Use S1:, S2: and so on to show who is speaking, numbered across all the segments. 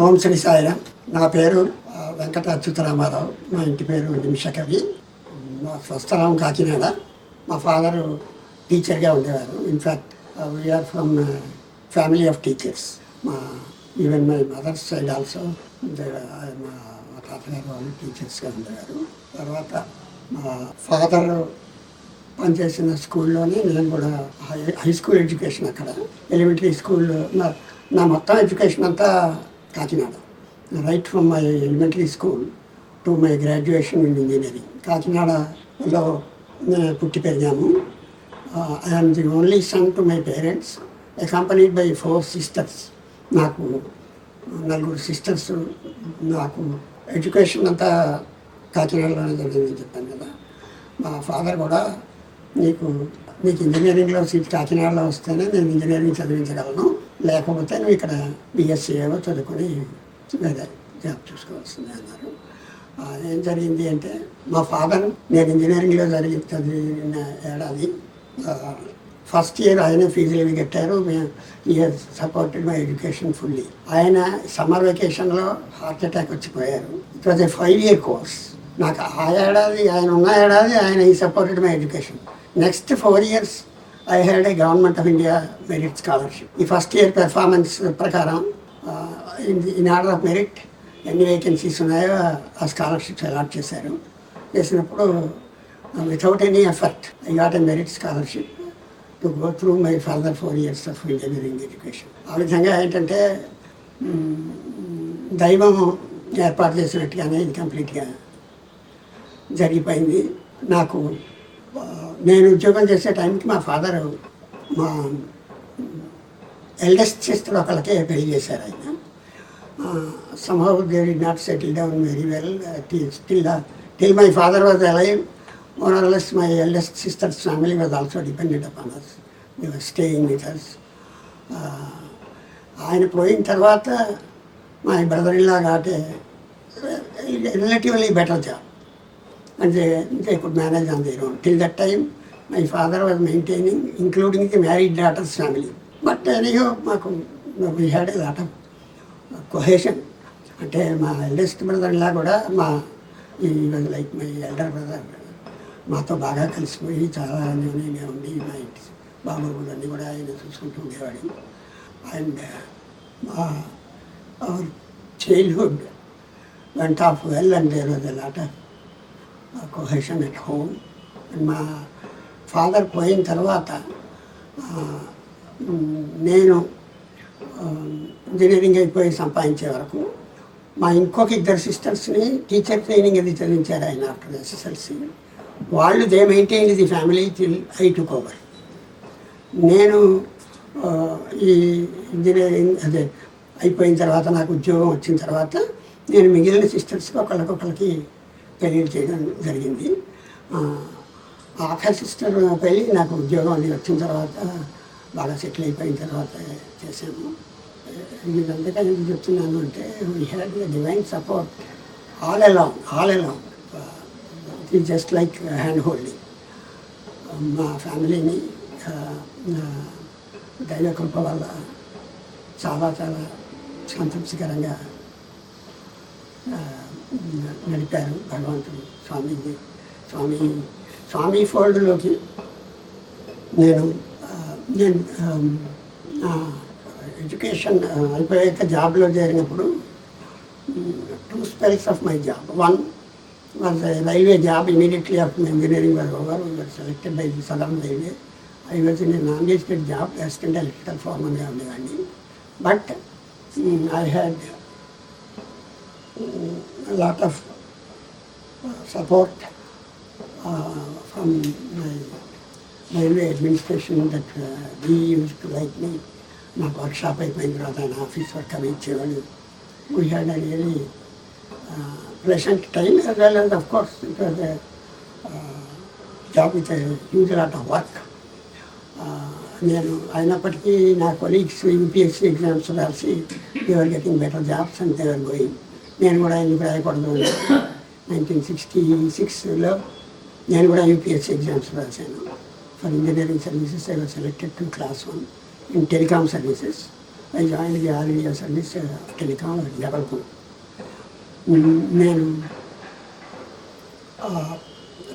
S1: ఓం శ్రీ సాయిరామ్. నా పేరు వెంకట అచ్యుతరామారావు. మా ఇంటి పేరు నిమిషకవి. మా స్వస్థలం కాకినాడ. మా ఫాదరు టీచర్గా ఉండేవారు. In fact we are from family of teachers. మా even my mother's side also మా తాతగారు వాళ్ళు టీచర్స్గా ఉండేవారు. తర్వాత మా ఫాదర్ పనిచేసిన స్కూల్లోనే నేను కూడా హై స్కూల్ ఎడ్యుకేషన్ అక్కడ, ఎలిమెంటరీ స్కూల్, నా మొత్తం ఎడ్యుకేషన్ అంతా Kakinada. Right from my elementary school to my graduation in engineering. కాకినాడలో పుట్టి పెరిగాము. I'm the only son to my parents, accompanied by 4 sisters. నాకు 4 సిస్టర్స్. నాకు ఎడ్యుకేషన్ అంతా కాకినాడలోనే జరిగిందని చెప్పాను కదా. మా ఫాదర్ కూడా నీకు ఇంజనీరింగ్లో సీట్ కాకినాడలో వస్తేనే నేను ఇంజనీరింగ్ చదివించగలను, లేకపోతే నువ్వు ఇక్కడ బిఎస్సీ ఏవో చదువుకొని వేరే జాబ్ చూసుకోవాల్సిందే అన్నారు. ఏం జరిగింది అంటే, మా ఫాదర్ నేను ఇంజనీరింగ్లో చదివిన ఏడాది ఫస్ట్ ఇయర్ ఆయనే ఫీజులు ఇవి కట్టారు. He supported my education fully. ఆయన సమ్మర్ వెకేషన్లో హార్ట్ అటాక్ వచ్చిపోయారు. It was a 5-year course. నాకు ఆ ఏడాది, ఆయన ఉన్న ఏడాది ఆయన he supported my education. Next 4 years I had a government of India merit scholarship. ఈ ఫస్ట్ ఇయర్ పెర్ఫార్మెన్స్ ప్రకారం ఇన్ ఆర్డర్ ఆఫ్ మెరిట్ ఎన్ని వేకెన్సీస్ ఉన్నాయో ఆ స్కాలర్షిప్స్ అలాట్ చేశారు. చేసినప్పుడు without any effort I got a merit scholarship to go through my further 4 years of engineering education. ఆ విధంగా ఏంటంటే దైవం ఏర్పాటు చేసినట్టుగానే ఇది కంప్లీట్గా జరిగిపోయింది. నాకు నేను ఉద్యోగం చేసే టైంకి మా ఫాదర్ మా ఎల్డెస్ట్ సిస్టర్ ఒకళ్ళకే పెళ్లి చేశారు. ఆయన somehow they did not settle down very well till my father was alive. More or less my eldest sister's family was also dependent upon us. They were staying with us. ఆయన పోయిన తర్వాత my brother-in-law got a relatively better job and they could manage on their own. Till that time my father was maintaining, including the married daughter's family. But anyhow, we had a lot of cohesion. అంటే మా eldest బ్రదర్లా కూడా ఈ was like my elder brother. మాతో బాగా కలిసిపోయి చాలా అన్యోన్యంగా ఉండి మా ఇంటి బాబులు అన్నీ కూడా ఆయన చూసుకుంటూ ఉండేవాడు. And our childhood went off well and there was a lot of cohesion at home. And మా ఫాదర్ పోయిన తర్వాత నేను ఇంజనీరింగ్ అయిపోయి సంపాదించే వరకు మా ఇంకొక 2 సిస్టర్స్ని టీచర్ ట్రైనింగ్ అది చదివించారు ఆయన ఆఫ్టర్ ఎస్ఎస్ఎల్సి. వాళ్ళు they maintain the family till I took over. నేను ఈ ఇంజనీరింగ్ అదే అయిపోయిన తర్వాత, నాకు ఉద్యోగం వచ్చిన తర్వాత నేను మిగిలిన సిస్టర్స్కి ఒకళ్ళకి పెళ్ళిళ్ళు చేయడం జరిగింది. ఆఖరి సిస్టర్ పెళ్ళి నాకు ఉద్యోగం అది వచ్చిన తర్వాత, బాగా సెటిల్ అయిపోయిన తర్వాత చేసాము. ఇదంతా ఎందుకు చెప్తున్నాను అంటే, we had the divine support all along. It is just like hand holding. మా ఫ్యామిలీని దైవ కృప వల్ల చాలా చాలా సంతృప్తికరంగా నడిపారు భగవంతుడు. స్వామి ఫోల్డ్లోకి నేను ఎడ్యుకేషన్ అయిపోయాక జాబ్లో చేరినప్పుడు 2 spells of my job. One was a railway job immediately after my engineering was over. We were selected by the Southern Railway. I was in a non-gazetted job, assistant electrical foreman ఉండేవాడిని. But I had a lot of support from my railway administration that we used to like me. నాకు workshop అయిపోయిన తర్వాత ఆయన office work అవి ఇచ్చేవాళ్ళు. We had a really pleasant time as well as of course it was a job with a huge lot of work. నేను అయినప్పటికీ నా colleagues UPSC exams రాసి they were getting better jobs and they were going. నేను కూడా ఎందుకు రాయకూడదు. 1966లో నేను కూడా యూపీఎస్సీ ఎగ్జామ్స్ రాశాను for engineering services. I was selected to Class 1 in telecom services. I join the all India service telecom Jabalpur. నేను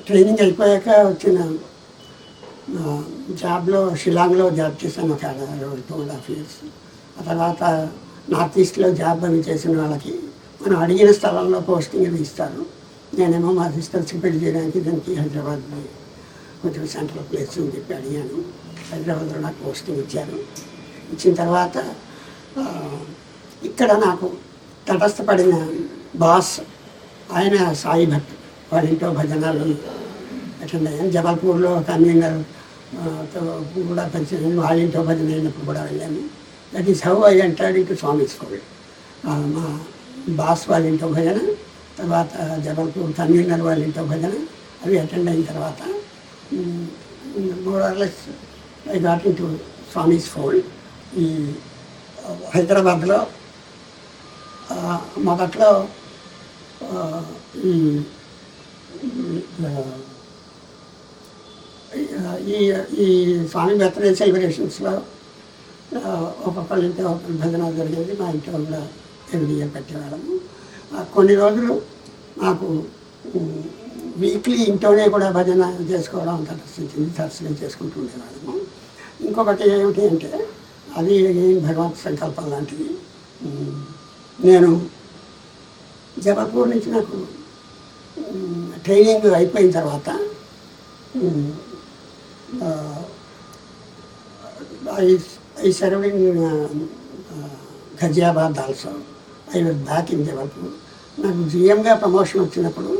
S1: training అయిపోయాక వచ్చిన జాబ్లో షిలాంగ్లో జాబ్ చేశాను ఒక 2.5 years. ఆ తర్వాత నార్త్ ఈస్ట్లో జాబ్ అవి చేసిన వాళ్ళకి మనం అడిగిన స్థలంలో పోస్టింగ్ అది ఇస్తారు. నేనేమో మా సిస్టర్స్కి పెళ్లి చేయడానికి దానికి హైదరాబాద్ కొంచెం సెంట్రల్ ప్లేస్ అని చెప్పి అడిగాను. హైదరాబాద్లో నాకు పోస్టింగ్ ఇచ్చారు. ఇచ్చిన తర్వాత ఇక్కడ నాకు తటస్థపడిన బాస్ ఆయన సాయి భట్, వాళ్ళ ఇంట్లో భజనలు అటెండ్ అయ్యాను. జబల్పూర్లో కన్వీనర్ కూడా పనిచేసాను. వాళ్ళ ఇంట్లో భజన అయినప్పుడు కూడా వెళ్ళాను. That is how I entered into Swami school. మా బాస్ వాళ్ళ ఇంట్లో భజన, తర్వాత జబల్పూర్ కన్వీనర్ వాళ్ళ ఇంట్లో భజన అవి అటెండ్ అయిన తర్వాత more or less I got into Swami's fold. ఈ హైదరాబాద్లో మొదట్లో ఈ స్వామి బర్త్డే సెలబ్రేషన్స్లో ఒక్కొక్కళ్ళ ఇంట్లో ఒక్కొక్క భజన జరిగేది. మా ఇంట్లో కూడా ఎవ్రీ ఇయర్ పెట్టేవాళ్ళము. కొన్ని రోజులు నాకు వీక్లీ ఇంట్లోనే కూడా భజన చేసుకోవడం తటస్థించింది. తరచుగా చేసుకుంటూ ఉండేవాళ్ళము. ఇంకొకటి ఏమిటి అంటే అది భగవంత్ సంకల్పం లాంటిది. నేను జబల్పూర్ నుంచి నాకు ట్రైనింగ్ అయిపోయిన తర్వాత I served in Ghaziabad also. I was back in Jabalpur. నాకు జిఎంగా ప్రమోషన్ వచ్చినప్పుడు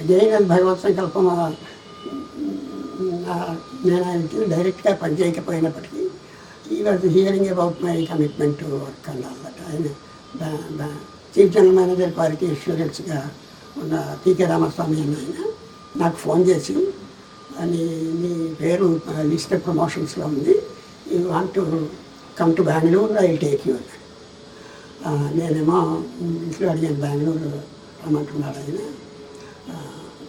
S1: అగైన్ అది భగవత్ సంకల్పం. నేను ఆయనకి డైరెక్ట్గా పనిచేయకపోయినప్పటికీ ఈ was hearing about my commitment to work and all that. ఆయన చీఫ్ జనరల్ మేనేజర్ క్వాలిటీ ఇన్సూరెన్స్గా ఉన్న పీకే రామస్వామి అని ఆయన నాకు ఫోన్ చేసి, నీ పేరు లిస్ట్ ఆఫ్ ప్రమోషన్స్లో ఉంది, you want to come to Bengaluru, I will take you అన్నాడు. నేనేమో ఇంట్లో అడిగాను, బెంగళూరు రమ్మంటున్నాడు ఆయన.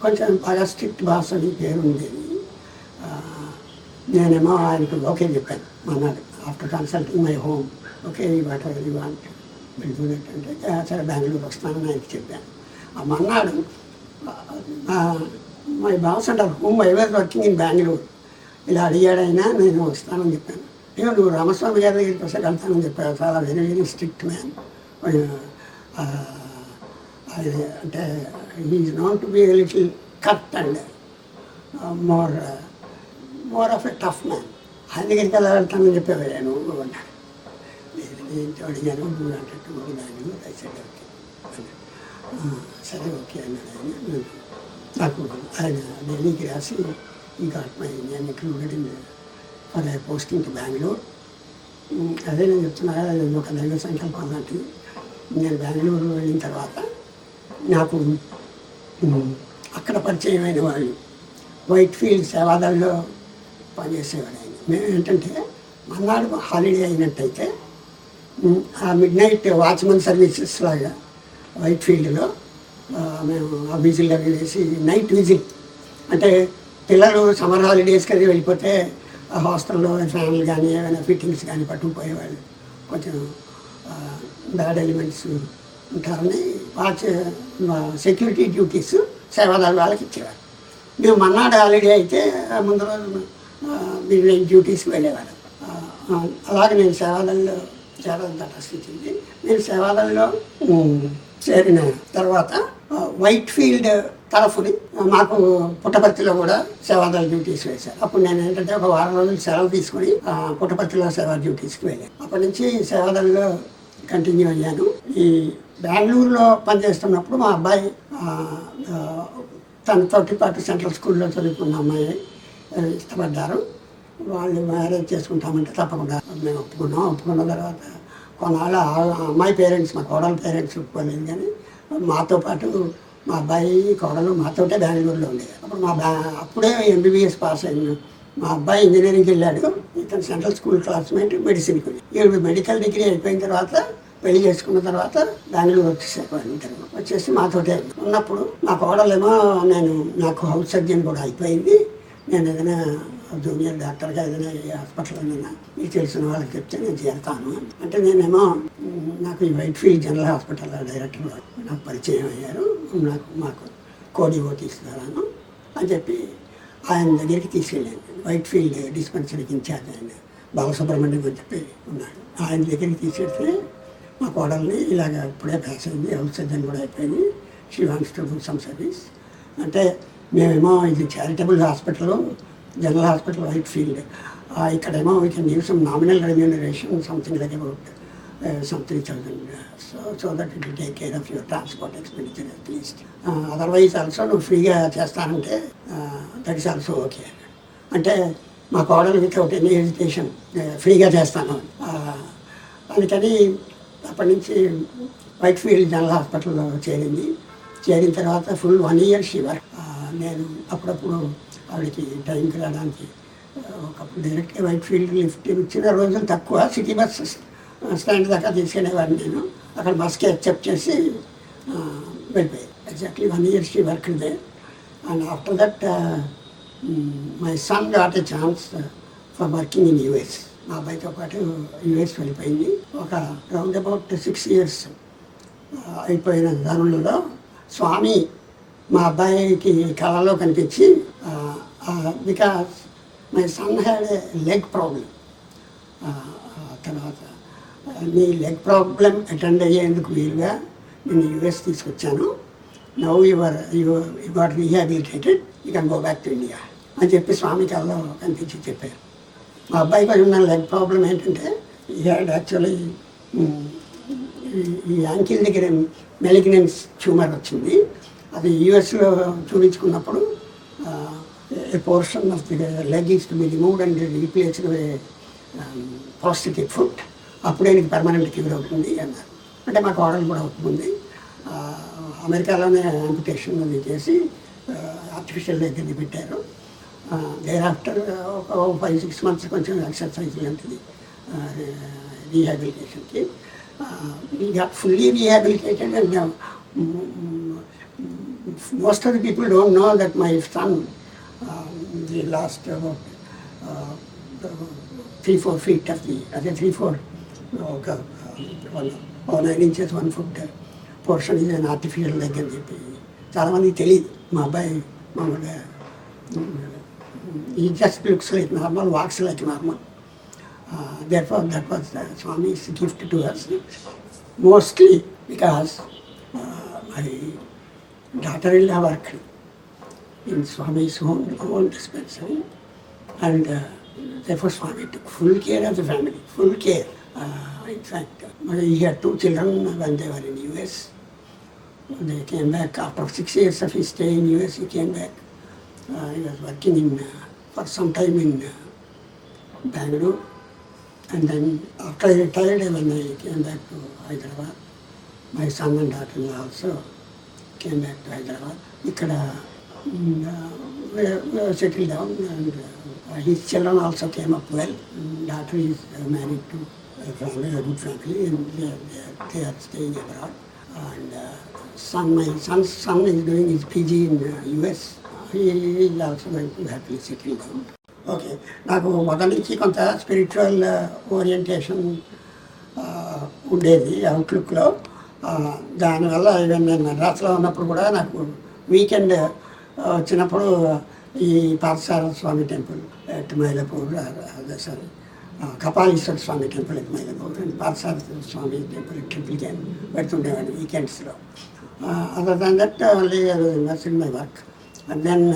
S1: కొంచెం బాగా స్ట్రిక్ట్ బాస్ అని పేరు ఉండేది. నేనేమో ఆయనకు ఓకే చెప్పాను. మన్నాడు after consulting my home, okay what ever you want అంటే సరే బెంగళూరు వస్తానని ఆయనకి చెప్పాను. మన్నాడు మై బాస్ అంటారు home I was working in Bengaluru. ఇలా అడిగాడైనా నేను వస్తానని చెప్పాను. ఏమో నువ్వు రామస్వామి గారి దగ్గరికి వస్తే వెళ్తానని చెప్పాను. చాలా వెరీ వెరీ స్ట్రిక్ట్ మ్యాన్. అంటే he is not to be little cut and more of a tough man. ఆయన దగ్గరికి ఎలా వెళ్తానని చెప్పేవాడు నువ్వు అన్నాడు. నేను అడిగాను, నువ్వు అంటే బెంగళూరు రైసెడ్ ఓకే. సరే ఓకే అన్నాడు ఆయన. నాకు ఆయన ఢిల్లీకి రాసి ఈ గాట్ మై నేను included in for I posting to Bengaluru. అదే నేను చెప్తున్నా, ఒక దైవ సంకల్పం లాంటిది. నేను బెంగళూరు వెళ్ళిన తర్వాత నాకు అక్కడ పరిచయమైన వాళ్ళు వైట్ ఫీల్డ్ సేవాదల్లో పనిచేసేవాడు ఆయన. మేము ఏంటంటే మన్నాడు హాలిడే అయినట్టయితే ఆ మిడ్ నైట్ వాచ్మెన్ సర్వీసెస్ లాగా వైట్ ఫీల్డ్లో మేము ఆ విజిల్లో వెళ్ళేసి నైట్ విజిల్ అంటే పిల్లలు సమ్మర్ హాలిడేస్కి అది వెళ్ళిపోతే ఆ హాస్టల్లో ఫ్యాన్లు కానీ ఏమైనా ఫిట్టింగ్స్ కానీ పట్టుకుపోయేవాళ్ళు. కొంచెం బ్యాడ్ ఎలిమెంట్స్ ఉంటారని వాచ్ సెక్యూరిటీ డ్యూటీస్ సేవాదాల వాళ్ళకి ఇచ్చేవారు. మేము మన్నాడు హాలిడే అయితే ముందు రోజు మిడ్ నైట్ డ్యూటీస్కి వెళ్ళేవాళ్ళం. అలాగే నేను సేవాదల్లో చేరడం తటస్థించింది. నేను సేవాదల్లో చేరిన తర్వాత వైట్ ఫీల్డ్ తరఫుని మాకు పుట్టపర్తిలో కూడా సేవాదళ డ్యూటీస్ వేశారు. అప్పుడు నేను ఏంటంటే ఒక వారం రోజులు సెలవు తీసుకుని పుట్టపర్తిలో సేవా డ్యూటీస్కి వెళ్ళాను. అప్పటి నుంచి సేవాదళలో కంటిన్యూ అయ్యాను. ఈ బెంగళూరులో పనిచేస్తున్నప్పుడు మా అబ్బాయి తనతోటి పాటు సెంట్రల్ స్కూల్లో చదువుకున్న అమ్మాయి ఇష్టపడ్డారు. వాళ్ళు మ్యారేజ్ చేసుకుంటామంటే తప్పకుండా మేము ఒప్పుకున్న తర్వాత కొన్నాళ్ళు అమ్మాయి పేరెంట్స్, మా కోడల పేరెంట్స్ ఒప్పుకోలేదు. కానీ మాతో పాటు మా అబ్బాయి కోడలు మాతోటే బెంగళూరులో ఉండేది. అప్పుడు అప్పుడే ఎంబీబీఎస్ పాస్ అయింది. మా అబ్బాయి ఇంజనీరింగ్కి వెళ్ళాడు, ఇతను సెంట్రల్ స్కూల్ క్లాస్మేట్ మెడిసిన్కి. వీళ్ళు మెడికల్ డిగ్రీ అయిపోయిన తర్వాత పెళ్లి చేసుకున్న తర్వాత బెంగళూరు వచ్చేసి మాతోటే ఉన్నప్పుడు మా కోడలేమో నాకు హౌస్ సర్జన్ కూడా అయిపోయింది, నేను ఏదైనా జూనియర్ డాక్టర్గా ఏదైనా ఏ హాస్పిటల్ అయినా మీకు తెలిసిన వాళ్ళకి చెప్తే నేను చేరుతాను అంటే నేనేమో నాకు ఈ వైట్ఫీల్డ్ జనరల్ హాస్పిటల్ డైరెక్టర్ నాకు పరిచయం అయ్యారు, మాకు కోడి తీసుకురాను అని చెప్పి ఆయన దగ్గరికి తీసుకెళ్ళాను. వైట్ఫీల్డ్ డిస్పెన్సరీకి ఇన్ఛార్జ్ ఆయన బాలసుబ్రహ్మణ్యం అని చెప్పి ఉన్నాడు. ఆయన దగ్గరికి తీసుకెళ్తే మా కోడల్ని ఇలాగ ఇప్పుడే పాస్ అయింది, హౌస్ సర్జన్ కూడా అయిపోయింది, she wants to do some service అంటే మేమేమో ఇది charitable hospital general hospital Whitefield, ఇక్కడేమో we can give some nominal remuneration something like about some 3,000 so that it will take care of your transport expenditure at least. Otherwise also నువ్వు ఫ్రీగా చేస్తానంటే that is also okay అంటే మా కోడలు without any hesitation ఫ్రీగా చేస్తాను. అందుకని అప్పటి నుంచి వైట్ఫీల్డ్ జనరల్ హాస్పిటల్లో చేరిన తర్వాత ఫుల్ 1 year షీ వర్క్. నేను అప్పుడప్పుడు ఆవిడకి టైంకి రావడానికి ఒకప్పుడు డైరెక్ట్గా వైట్ఫీల్డ్ లిఫ్ట్ ఇచ్చిన రోజులు తక్కువ, సిటీ బస్సెస్ స్టాండ్ దాకా తీసుకెళ్ళేవాడిని నేను. అక్కడ బస్కి యాక్సెప్ట్ చేసి వెళ్ళిపోయాయి. Exactly 1 year she work they. And after that my son got a chance for working in US. మా అబ్బాయితో పాటు యూఎస్ వెళ్ళిపోయింది. ఒక రౌండ్ అబౌట్ 6 years అయిపోయిన తరుణంలో స్వామి మా అబ్బాయికి కళలో కనిపించి because my son had a leg problem, తర్వాత నీ లెగ్ ప్రాబ్లం అటెండ్ అయ్యేందుకు వీలుగా నేను యూఎస్ తీసుకొచ్చాను, now you got rehabilitated, you can go back to India అని చెప్పి స్వామి కళలో కనిపించి చెప్పారు. మా అబ్బాయికి ఉన్న లెగ్ ప్రాబ్లం ఏంటంటే ఈ హ్యాడ్ యాక్చువల్లీ ఈ యాంకిల్ దగ్గర మెలిగ్నెన్స్ ట్యూమర్ వచ్చింది. అది యూఎస్లో చూపించుకున్నప్పుడు a portion of the leg is to be removed and replaced prosthetic foot, అప్పుడే నీకు పర్మనెంట్ క్యూర్ అవుతుంది అన్నారు. అంటే మాకు ఆర్డర్ కూడా అవుతుంది. అమెరికాలోనే యాంపిటేషన్ అది చేసి ఆర్టిఫిషియల్ లెగ్ పెట్టారు. దేర్ ఆఫ్టర్ ఒక 5-6 months కొంచెం ఎక్సర్సైజ్ లాంటిది రీహాబిలిటేషన్కి we got fully rehabilitated and most of the people don't know that my son the last about 3-4 feet of the 3-4 9 inches 1 foot portion is an artificial leg అని చెప్పి చాలామందికి తెలియదు. మా అబ్బాయి మామూలుగా he just looks like normal, walks like normal. Therefore, that was Swami's gift to us, mostly because my daughter-in-law worked in Swami's own dispensary, and therefore Swami took full care of the family, full care. In fact, he had 2 children when they were in US. They came back after 6 years of his stay in US. He came back. He was working for some time in Bangalore. And then after I retired, when I came back to Hyderabad, my son and daughter-in-law also came back to Hyderabad. Ikkada we settled down, and his children also came up well. Daughter is married to a good family, and they are staying abroad. And my son's son is doing his PG in US. He is also going to happily settle down. Okay, నాకు మొదటి నుంచి కొంత spiritual orientation ఉండేది అవుట్లుక్లో. దానివల్ల even నేను మద్రాసులో ఉన్నప్పుడు కూడా నాకు వీకెండ్ వచ్చినప్పుడు ఈ Parthasarathi Swami temple at Mylapore, sorry Kapaleeswara Swami temple at Mylapore and Parthasarathi Swami temple triple can పెడుతుండేవాడిని వీకెండ్స్లో. Other than that only invest in my work. And then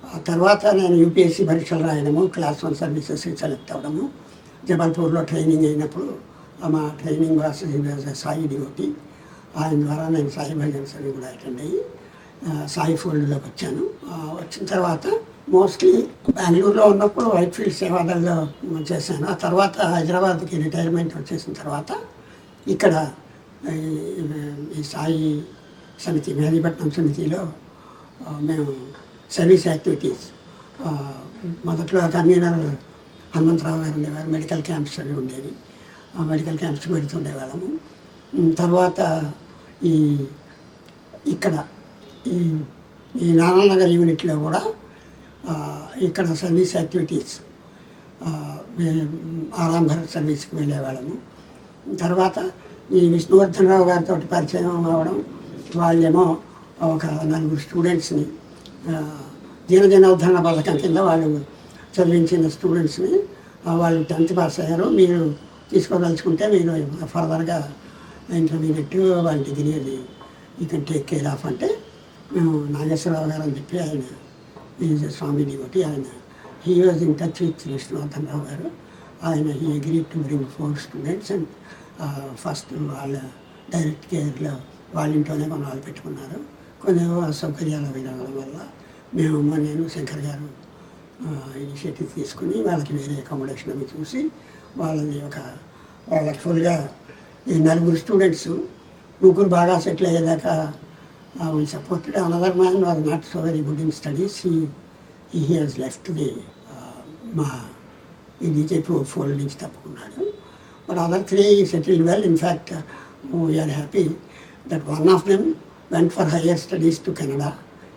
S1: ఆ తర్వాత నేను యూపీఎస్సీ పరీక్షలు రాయడము, క్లాస్ 1 సర్వీసెస్ సెలెక్ట్ అవ్వడము, జబల్పూర్లో ట్రైనింగ్ అయినప్పుడు మా ట్రైనింగ్ సాయి డివోటి, ఆయన ద్వారా నేను సాయి భజన్స్ అని కూడా అటెండ్ అయ్యి సాయి ఫోల్డ్లోకి వచ్చాను. వచ్చిన తర్వాత మోస్ట్లీ బెంగళూరులో ఉన్నప్పుడు వైట్ఫీల్డ్ సేవాదల్లో చేశాను. ఆ తర్వాత హైదరాబాద్కి రిటైర్మెంట్ వచ్చేసిన తర్వాత ఇక్కడ ఈ సాయి సమితి, మెహదీపట్నం సమితిలో మేము సర్వీస్ యాక్టివిటీస్, మొదట్లో కన్వీనర్ హనుమంతరావు గారు ఉండేవారు, మెడికల్ క్యాంప్స్ అవి ఉండేవి, ఆ మెడికల్ క్యాంప్స్ పెడుతుండేవాళ్ళము. తర్వాత ఇక్కడ ఈ నారాయణనగర్ యూనిట్లో కూడా ఇక్కడ సర్వీస్ యాక్టివిటీస్ ఆరాంఘర్ సర్వీస్కి వెళ్ళేవాళ్ళము. తర్వాత ఈ విష్ణువర్ధనరావు గారితో పరిచయం అవ్వడం, వాళ్ళేమో ఒక 4 స్టూడెంట్స్ని దీనజనోద్ధరణ పథకం కింద వాళ్ళు చదివించిన స్టూడెంట్స్ని వాళ్ళు 10th పాస్ అయ్యారు, మీరు తీసుకోదలుచుకుంటే మీరు ఫర్దర్గా ఇంటర్మీడియట్ వాళ్ళ డిగ్రీ అది you can take care of అంటే మేము నాగేశ్వరరావు గారు అని చెప్పి ఆయన ఈజ్ స్వామి డివోటి, ఆయన he was in touch with Vishnuvardhanarao garu. ఆయన he agree to bring 4 students and first వాళ్ళ డైరెక్ట్ కేర్లో వాళ్ళ ఇంట్లోనే వాళ్ళు పెట్టుకున్నారు. కొన్ని అసౌకర్యాలు అవి రావడం వల్ల నేను శంకర్ గారు ఇనిషియేటివ్ తీసుకుని వాళ్ళకి వేరే అకామిడేషన్ అవి చూసి వాళ్ళకి ఫుల్గా ఈ 4 స్టూడెంట్స్ 3 బాగా సెటిల్ అయ్యేదాకా we supported. Another man was not so very good in studies. He has left the BJP fold నుంచి తప్పుకున్నాడు. But other 3 settled well. In fact, we are happy that one of them went for higher studies to Canada.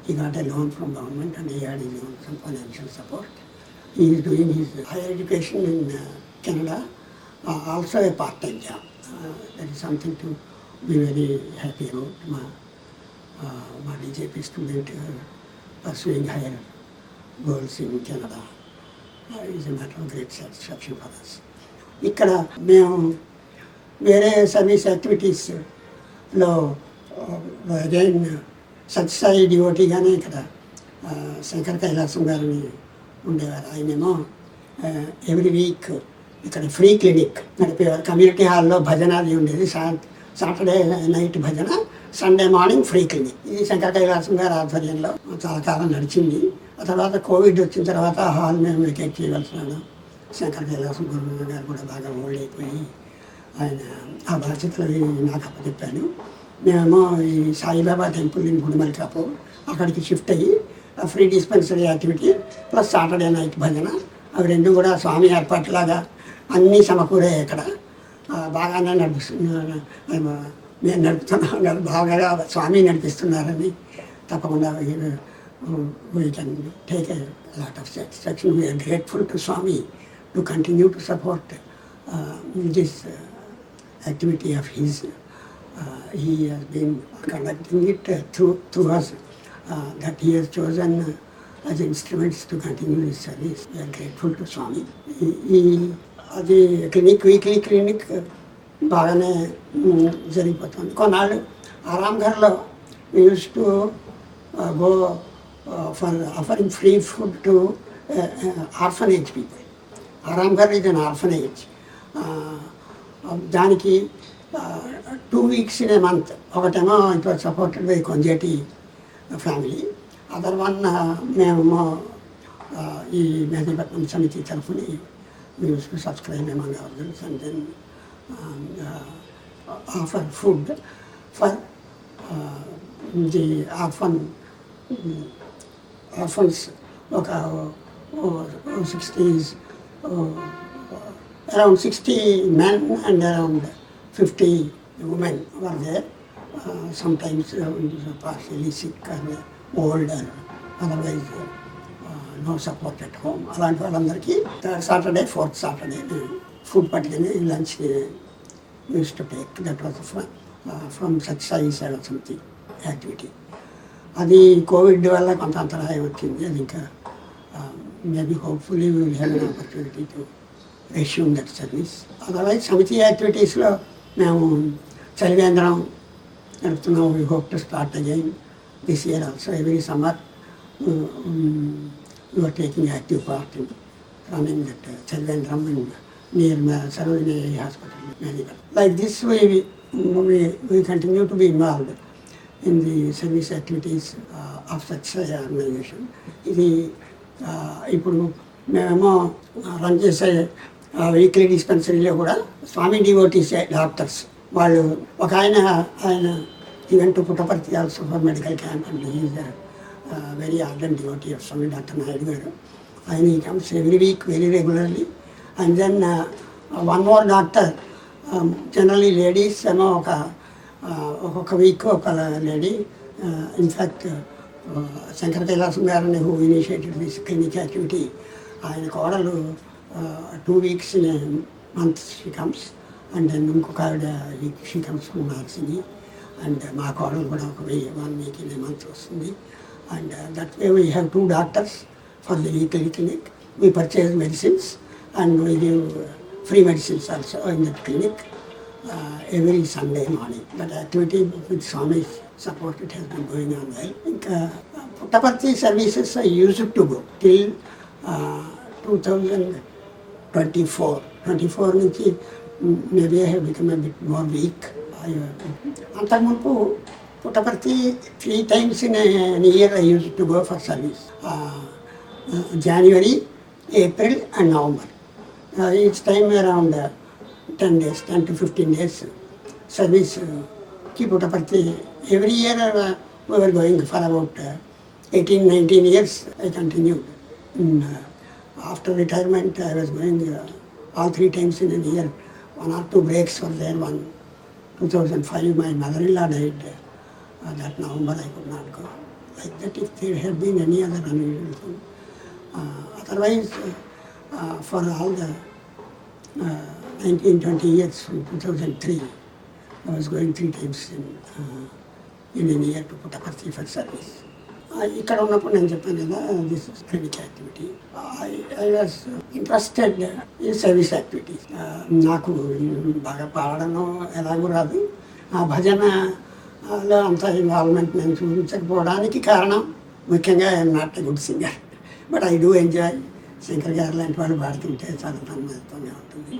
S1: He got a loan from government and he had his own some financial support. He is doing his higher education in Canada, also a part-time job. That is something to be very happy about. My BJP student pursuing higher goals in Canada is a matter of great satisfaction for us. ఇక్కడ మేము వేరే service యాక్టివిటీస్లో again Sathya Sai డివోటీగానే ఇక్కడ శంకర్ కైలాసం గారిని ఉండేవారు. ఆయనేమో every week ఇక్కడ free clinic నడిపేవారు. Community హాల్లో భజన అది ఉండేది, సాటర్డే నైట్ భజన, సండే మార్నింగ్ ఫ్రీ క్లినిక్. ఇది శంకర్ కైలాసం గారి ఆధ్వర్యంలో చాలా కాలం నడిచింది. ఆ తర్వాత కోవిడ్ వచ్చిన తర్వాత హాల్ మేము వెకేట్ చేయవలసినాడు. శంకర్ కైలాసం గురువు గారు కూడా బాగా ఓల్డ్ అయిపోయి ఆయన ఆ బాధ్యతలు నాకు అప్పచెప్పాను. మేమేమో ఈ సాయిబాబా టెంపుల్ ఇన్ గుడిమల్కాపూర్ అక్కడికి షిఫ్ట్ అయ్యి free dispensary activity plus Saturday night భజన అవి 2 కూడా స్వామి ఏర్పాటులాగా అన్నీ సమకూరే ఇక్కడ బాగానే నడిపిస్తున్నారు. మేము నడుపుతున్నాం కదా, బాగా స్వామి నడిపిస్తున్నారని తప్పకుండా we can take a lot of satisfaction. We are grateful to Swami to continue to support this activity of his. He has been conducting it through us that he has chosen as instruments to continue his service. We are grateful to Swami. అది weekly clinic బాగానే జరిగిపోతుంది. కొన్నాళ్ళు ఆరాంఘర్లో we used to go for offering free food to orphanage people. Aramghar is an orphanage. దానికి 2 weeks in a month. ఒకటేమో it was supported by Konjeti family, other one మేము ఈ మెహదీపట్నం సమితి తరఫుని we used to subscribe among ourselves and then offer food for the orphans. ఒక 60 men and around 50 women were there. Sometimes partially sick or old or otherwise no support at home. అలాంటి వాళ్ళందరికీ 3rd Saturday 4th Saturday food పట్టుకుని lunch use to take. That was from Sathya Sai Seva Samithi activity. అది Covid వల్ల కొంత అంతరాయం వచ్చింది. అది ఇంకా maybe hopefully will have an opportunity to resume that service. Otherwise Samithi యాక్టివిటీస్లో మేము చలివేంద్రం నడుపుతున్నాం. We hope to start again this year also. Every summer we were taking active part in running that Chalvendram near Sarojini Hospital. Like this way we continue to be involved in the service activities of such organization. ఇది ఇప్పుడు మేమేమో run చేసే weekly డిస్పెన్సరీలో కూడా స్వామి devotees doctors వాళ్ళు ఒక ఆయన event Puttaparthi also for medical camp and is very ardent devotee of Swami Dr. Naidu Garu. And he comes every week very regularly. And then one more doctor, generally ladies, oka week oka lady. In fact, Shankara Kailasam గారిని who initiated this clinic activity. ఆయన కోడలు 2 weeks in a month she comes, and then ఇంకొక ఆవిడ she comes from Narsingi, and మా కోడలు కూడా 1 week in a month వస్తుంది. And that way we have 2 doctors for the weekly clinic. We purchase medicines and we give free medicines also in that clinic every Sunday morning. That activity with Swami's support, it has been going on well. ఇంకా Puttaparthi services I used to go till 2024 నుంచి maybe I have become a bit more weak. అంతకుముందు Puttaparthi 3 times in an year I used to go for service. January, April and November. Each time around 10 to 15 days service ki Puttaparthi. Every year we were going for about 18-19 years I continued. After retirement I was going all 3 times in a year. 1 or 2 breaks were there. 2005 my mother-in-law died. That November I could not go. Like that, if there had been any other unusual thing. Otherwise, for all the 19-20 years from 2003, I was going 3 times in a year to Puttaparthi for service. ఇక్కడ ఉన్నప్పుడు నేను చెప్పాను కదా, this clinic activity. I was interested in service activities. నాకు బాగా పాడడం ఎలాగూ రాదు. ఆ భజనలో అంత ఇన్వాల్వ్మెంట్ నేను చూపించకపోవడానికి కారణం ముఖ్యంగా I'm not a good singer, but I do enjoy. Shankar గారు లాంటి వాళ్ళు పాడుతుంటే చాలా తన్మయత్వంగా ఉంటుంది.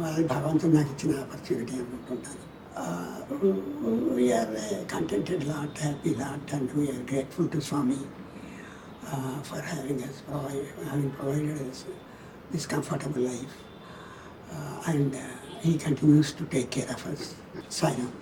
S1: వాళ్ళ భగవంతుడు నాకు ఇచ్చిన ఆపర్చునిటీ అనుకుంటున్నాను. We are a contented lot, happy lot, and we are grateful to Swami for having provided us this comfortable life, and he continues to take care of us. Sai Ram.